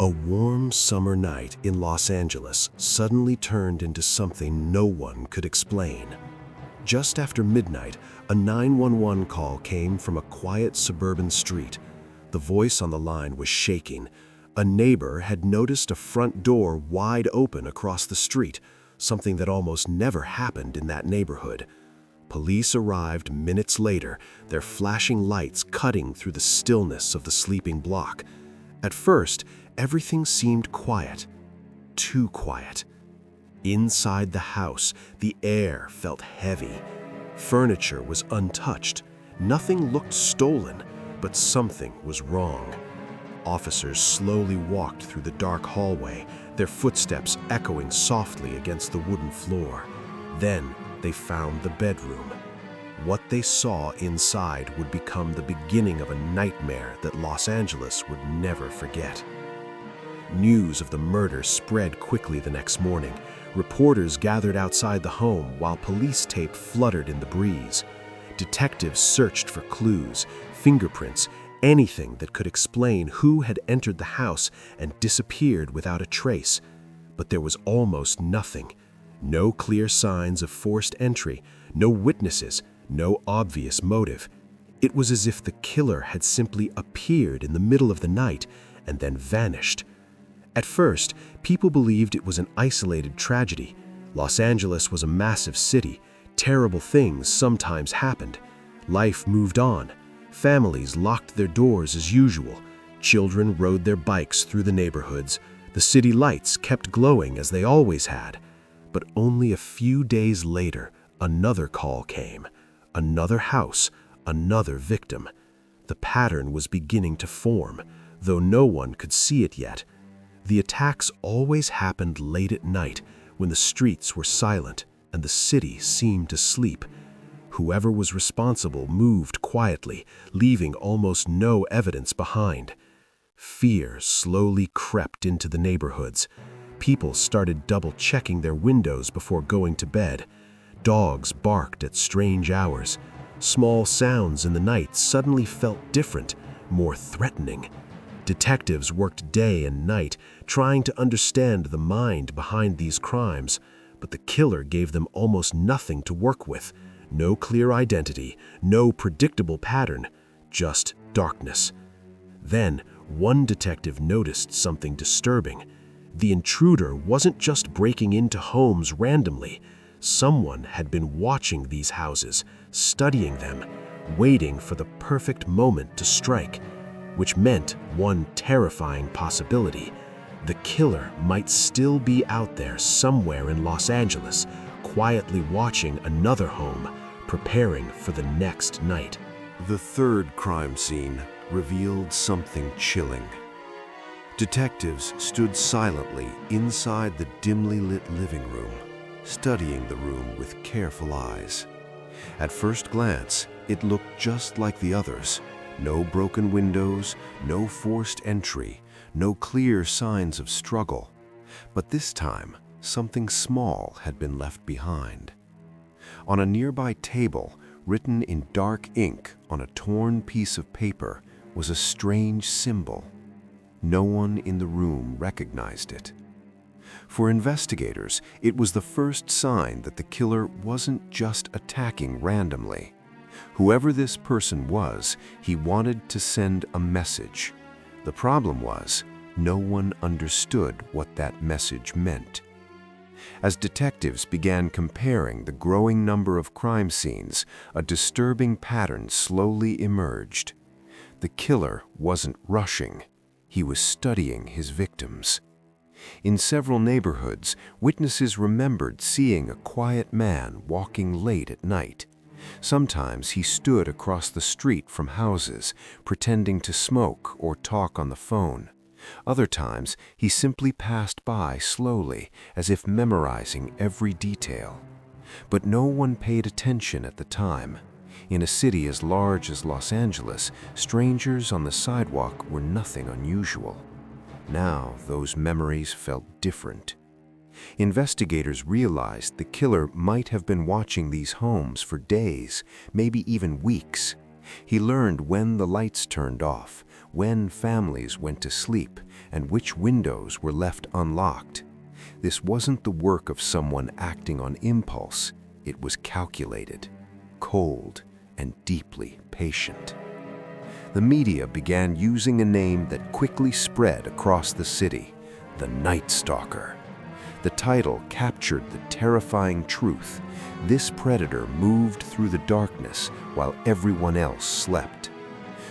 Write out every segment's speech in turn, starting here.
A warm summer night in Los Angeles suddenly turned into something no one could explain. Just after midnight, a 911 call came from a quiet suburban street. The voice on the line was shaking. A neighbor had noticed a front door wide open across the street, something that almost never happened in that neighborhood. Police arrived minutes later, their flashing lights cutting through the stillness of the sleeping block. At first, everything seemed quiet, too quiet. Inside the house, the air felt heavy. Furniture was untouched. Nothing looked stolen, but something was wrong. Officers slowly walked through the dark hallway, their footsteps echoing softly against the wooden floor. Then they found the bedroom. What they saw inside would become the beginning of a nightmare that Los Angeles would never forget. News of the murder spread quickly the next morning. Reporters gathered outside the home while police tape fluttered in the breeze. Detectives searched for clues, fingerprints, anything that could explain who had entered the house and disappeared without a trace. But there was almost nothing. No clear signs of forced entry, no witnesses, no obvious motive. It was as if the killer had simply appeared in the middle of the night and then vanished. At first, people believed it was an isolated tragedy. Los Angeles was a massive city. Terrible things sometimes happened. Life moved on. Families locked their doors as usual. Children rode their bikes through the neighborhoods. The city lights kept glowing as they always had. But only a few days later, another call came. Another house, another victim. The pattern was beginning to form, though no one could see it yet. The attacks always happened late at night, when the streets were silent and the city seemed to sleep. Whoever was responsible moved quietly, leaving almost no evidence behind. Fear slowly crept into the neighborhoods. People started double-checking their windows before going to bed. Dogs barked at strange hours. Small sounds in the night suddenly felt different, more threatening. Detectives worked day and night, trying to understand the mind behind these crimes, but the killer gave them almost nothing to work with. No clear identity, no predictable pattern, just darkness. Then, one detective noticed something disturbing. The intruder wasn't just breaking into homes randomly. Someone had been watching these houses, studying them, waiting for the perfect moment to strike, which meant one terrifying possibility. The killer might still be out there somewhere in Los Angeles, quietly watching another home, preparing for the next night. The third crime scene revealed something chilling. Detectives stood silently inside the dimly lit living room, studying the room with careful eyes. At first glance, it looked just like the others. No broken windows, no forced entry, no clear signs of struggle. But this time, something small had been left behind. On a nearby table, written in dark ink on a torn piece of paper, was a strange symbol. No one in the room recognized it. For investigators, it was the first sign that the killer wasn't just attacking randomly. Whoever this person was, he wanted to send a message. The problem was, no one understood what that message meant. As detectives began comparing the growing number of crime scenes, a disturbing pattern slowly emerged. The killer wasn't rushing. He was studying his victims. In several neighborhoods, witnesses remembered seeing a quiet man walking late at night. Sometimes he stood across the street from houses, pretending to smoke or talk on the phone. Other times, he simply passed by slowly, as if memorizing every detail. But no one paid attention at the time. In a city as large as Los Angeles, strangers on the sidewalk were nothing unusual. Now, those memories felt different. Investigators realized the killer might have been watching these homes for days, maybe even weeks. He learned when the lights turned off, when families went to sleep and which windows were left unlocked. This wasn't the work of someone acting on impulse. It was calculated, cold, and deeply patient. The media began using a name that quickly spread across the city: the Night Stalker. The title captured the terrifying truth. This predator moved through the darkness while everyone else slept.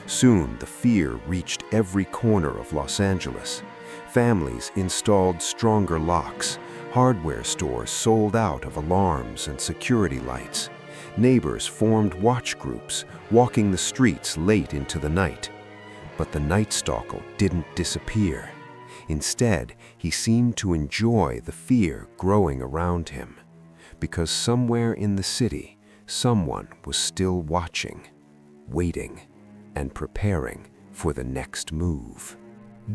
Soon, the fear reached every corner of Los Angeles. Families installed stronger locks. Hardware stores sold out of alarms and security lights. Neighbors formed watch groups, walking the streets late into the night. But the Night Stalker didn't disappear. Instead, he seemed to enjoy the fear growing around him, because somewhere in the city, someone was still watching, waiting, and preparing for the next move.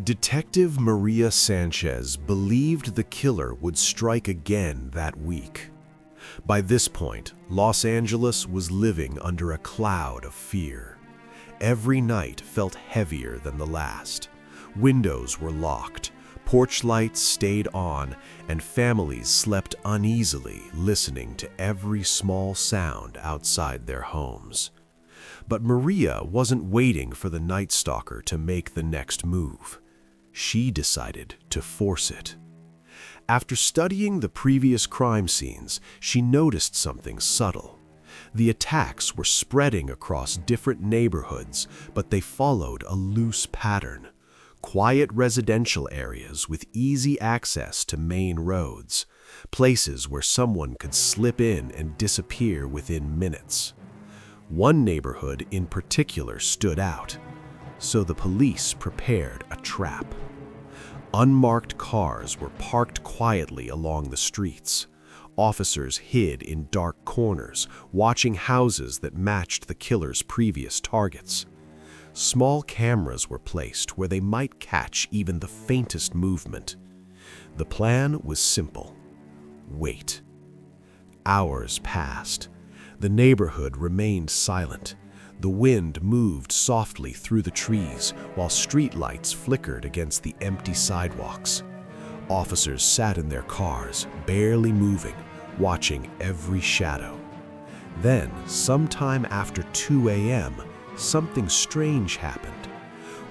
Detective Maria Sanchez believed the killer would strike again that week. By this point, Los Angeles was living under a cloud of fear. Every night felt heavier than the last. Windows were locked, porch lights stayed on, and families slept uneasily, listening to every small sound outside their homes. But Maria wasn't waiting for the Night Stalker to make the next move. She decided to force it. After studying the previous crime scenes, she noticed something subtle. The attacks were spreading across different neighborhoods, but they followed a loose pattern. Quiet residential areas with easy access to main roads, places where someone could slip in and disappear within minutes. One neighborhood in particular stood out, so the police prepared a trap. Unmarked cars were parked quietly along the streets. Officers hid in dark corners, watching houses that matched the killer's previous targets. Small cameras were placed where they might catch even the faintest movement. The plan was simple: wait. Hours passed. The neighborhood remained silent. The wind moved softly through the trees while streetlights flickered against the empty sidewalks. Officers sat in their cars, barely moving, watching every shadow. Then, sometime after 2 a.m., something strange happened.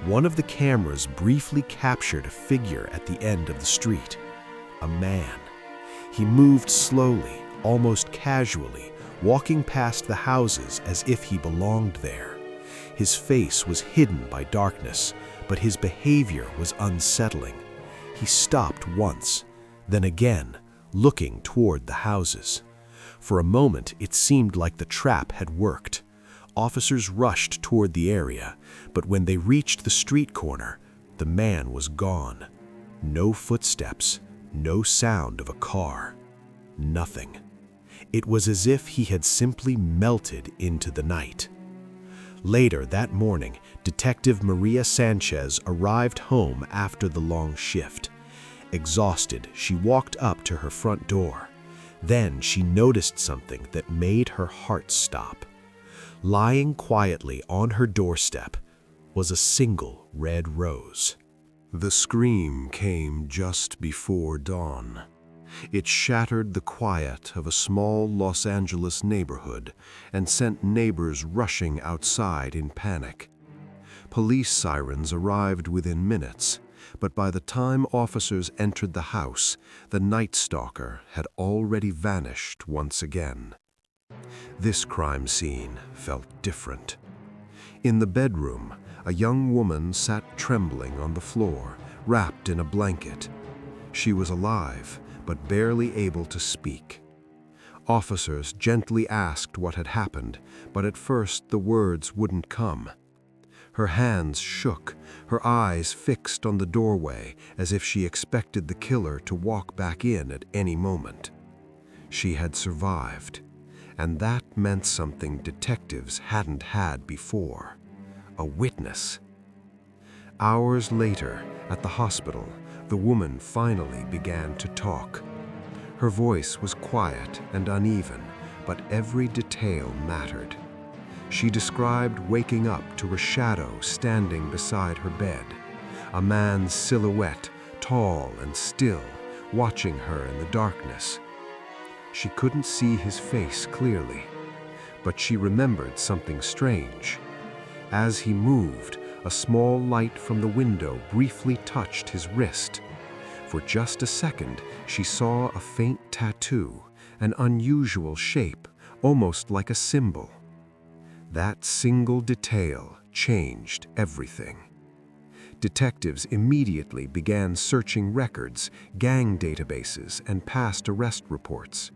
One of the cameras briefly captured a figure at the end of the street. A man. He moved slowly, almost casually, walking past the houses as if he belonged there. His face was hidden by darkness, but his behavior was unsettling. He stopped once, then again, looking toward the houses. For a moment, it seemed like the trap had worked. Officers rushed toward the area, but when they reached the street corner, the man was gone. No footsteps, no sound of a car, nothing. It was as if he had simply melted into the night. Later that morning, Detective Maria Sanchez arrived home after the long shift. Exhausted, she walked up to her front door. Then she noticed something that made her heart stop. Lying quietly on her doorstep was a single red rose. The scream came just before dawn. It shattered the quiet of a small Los Angeles neighborhood and sent neighbors rushing outside in panic. Police sirens arrived within minutes, but by the time officers entered the house, the Night Stalker had already vanished once again. This crime scene felt different. In the bedroom, a young woman sat trembling on the floor, wrapped in a blanket. She was alive, but barely able to speak. Officers gently asked what had happened, but at first the words wouldn't come. Her hands shook, her eyes fixed on the doorway as if she expected the killer to walk back in at any moment. She had survived, and that meant something detectives hadn't had before: a witness. Hours later, at the hospital, the woman finally began to talk. Her voice was quiet and uneven, but every detail mattered. She described waking up to a shadow standing beside her bed, a man's silhouette, tall and still, watching her in the darkness. She couldn't see his face clearly, but she remembered something strange. As he moved, a small light from the window briefly touched his wrist. For just a second, she saw a faint tattoo, an unusual shape, almost like a symbol. That single detail changed everything. Detectives immediately began searching records, gang databases, and past arrest reports.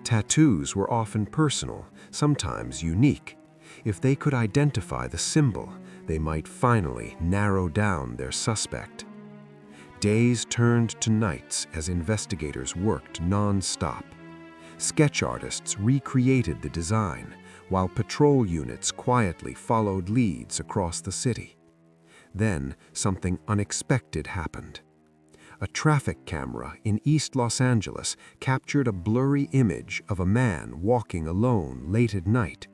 Tattoos were often personal, sometimes unique. If they could identify the symbol, they might finally narrow down their suspect. Days turned to nights as investigators worked non-stop. Sketch artists recreated the design, while patrol units quietly followed leads across the city. Then, something unexpected happened. A traffic camera in East Los Angeles captured a blurry image of a man walking alone late at night.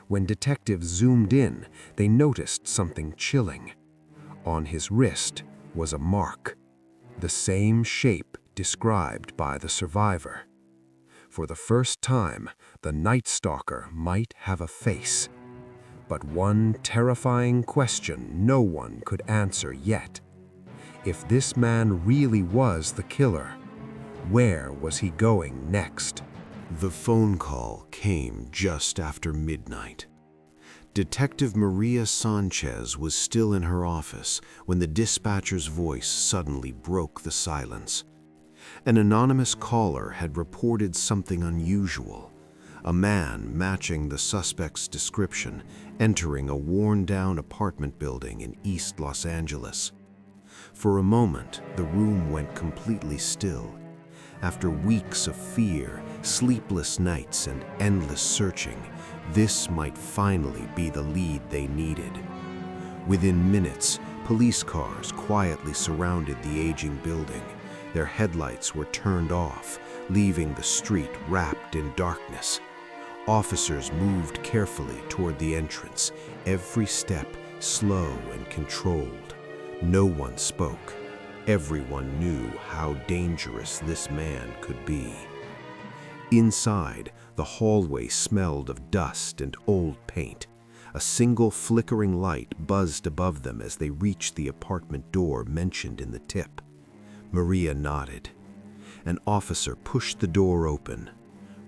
When detectives zoomed in, they noticed something chilling. On his wrist was a mark, the same shape described by the survivor. For the first time, the Night Stalker might have a face. But one terrifying question no one could answer yet. If this man really was the killer, where was he going next? The phone call came just after midnight. Detective Maria Sanchez was still in her office when the dispatcher's voice suddenly broke the silence. An anonymous caller had reported something unusual. A man matching the suspect's description entering a worn-down apartment building in East Los Angeles. For a moment, the room went completely still. After weeks of fear, sleepless nights, and endless searching, this might finally be the lead they needed. Within minutes, police cars quietly surrounded the aging building. Their headlights were turned off, leaving the street wrapped in darkness. Officers moved carefully toward the entrance, every step slow and controlled. No one spoke. Everyone knew how dangerous this man could be. Inside, the hallway smelled of dust and old paint. A single flickering light buzzed above them as they reached the apartment door mentioned in the tip. Maria nodded. An officer pushed the door open.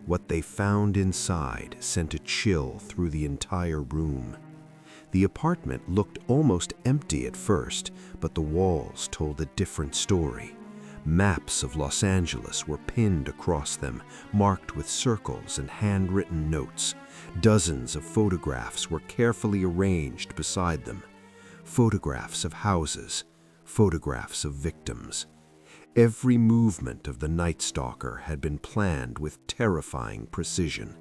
What they found inside sent a chill through the entire room. The apartment looked almost empty at first, but the walls told a different story. Maps of Los Angeles were pinned across them, marked with circles and handwritten notes. Dozens of photographs were carefully arranged beside them. Photographs of houses, photographs of victims. Every movement of the Night Stalker had been planned with terrifying precision.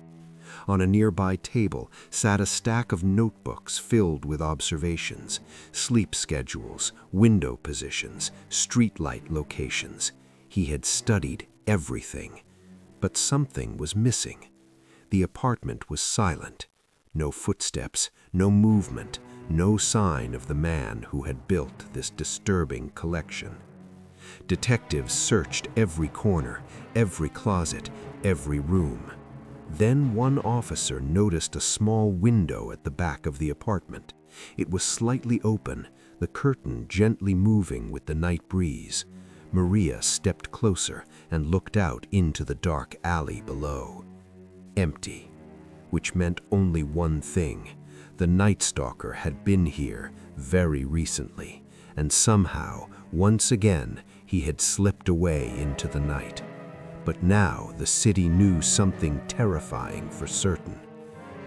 On a nearby table sat a stack of notebooks filled with observations, sleep schedules, window positions, streetlight locations. He had studied everything, but something was missing. The apartment was silent. No footsteps, no movement, no sign of the man who had built this disturbing collection. Detectives searched every corner, every closet, every room. Then one officer noticed a small window at the back of the apartment. It was slightly open, the curtain gently moving with the night breeze. Maria stepped closer and looked out into the dark alley below. Empty, which meant only one thing. The Night Stalker had been here very recently, and somehow, once again, he had slipped away into the night. But now the city knew something terrifying for certain.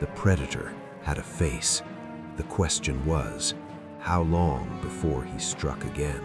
The predator had a face. The question was, how long before he struck again?